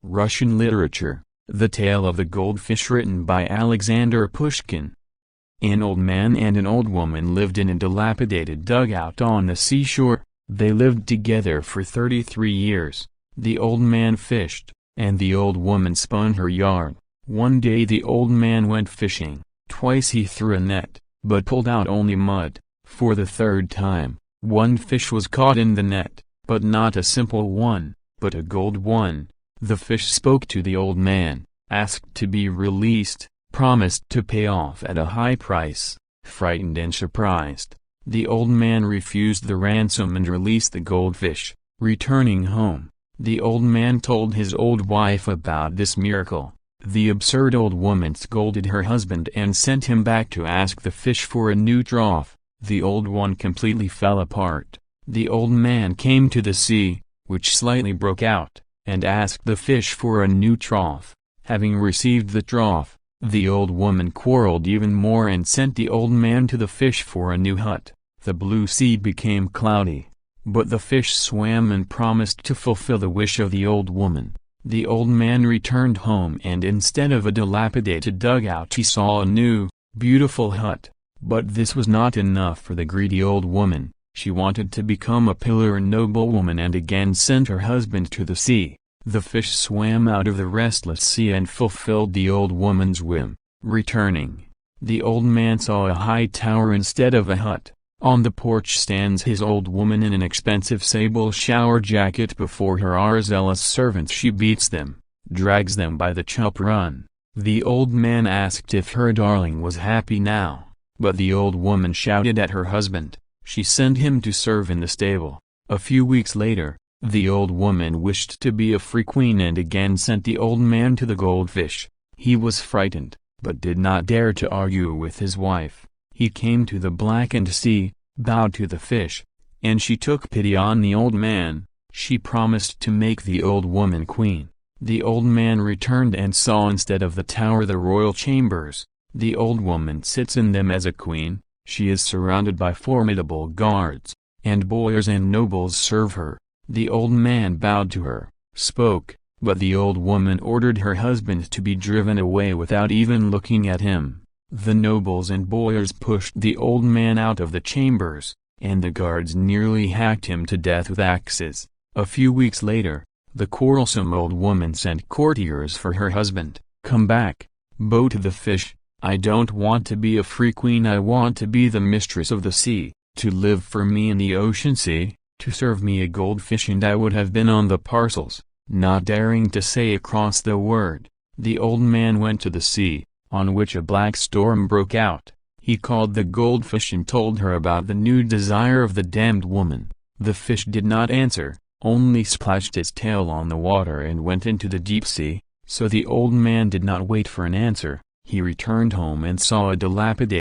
Russian literature, The Tale of the Goldfish, written by Alexander Pushkin. An old man and an old woman lived in a dilapidated dugout on the seashore. They lived together for 33 years. The old man fished, and the old woman spun her yarn. One day the old man went fishing. Twice he threw a net, but pulled out only mud. For the third time, one fish was caught in the net, but not a simple one, but a gold one. The fish spoke to the old man, asked to be released, promised to pay off at a high price. Frightened and surprised, the old man refused the ransom and released the goldfish. Returning home, the old man told his old wife about this miracle. The absurd old woman scolded her husband and sent him back to ask the fish for a new trough. The old one completely fell apart. The old man came to the sea, which slightly broke out, and asked the fish for a new trough. Having received the trough, the old woman quarreled even more and sent the old man to the fish for a new hut. The blue sea became cloudy, but the fish swam and promised to fulfill the wish of the old woman. The old man returned home, and instead of a dilapidated dugout he saw a new, beautiful hut. But this was not enough for the greedy old woman. She wanted to become a pillar and noblewoman and again sent her husband to the sea. The fish swam out of the restless sea and fulfilled the old woman's whim. Returning, the old man saw a high tower instead of a hut. On the porch stands his old woman in an expensive sable shower jacket. Before her are zealous servants. She beats them, drags them by the chaperon. The old man asked if her darling was happy now, but the old woman shouted at her husband. She sent him to serve in the stable. A few weeks later, the old woman wished to be a free queen and again sent the old man to the goldfish. He was frightened, but did not dare to argue with his wife. He came to the blackened sea, bowed to the fish, and she took pity on the old man. She promised to make the old woman queen. The old man returned and saw instead of the tower the royal chambers. The old woman sits in them as a queen. She is surrounded by formidable guards, and boyars and nobles serve her. The old man bowed to her, spoke, but the old woman ordered her husband to be driven away without even looking at him. The nobles and boyars pushed the old man out of the chambers, and the guards nearly hacked him to death with axes. A few weeks later, the quarrelsome old woman sent courtiers for her husband. "Come back, bow to the fish. I don't want to be a free queen. I want to be the mistress of the sea, to live for me in the ocean sea, to serve me a goldfish." And I would have been on the parcels, not daring to say across the word. The old man went to the sea, on which a black storm broke out. He called the goldfish and told her about the new desire of the damned woman. The fish did not answer, only splashed its tail on the water and went into the deep sea. So the old man did not wait for an answer. He returned home and saw a dilapidated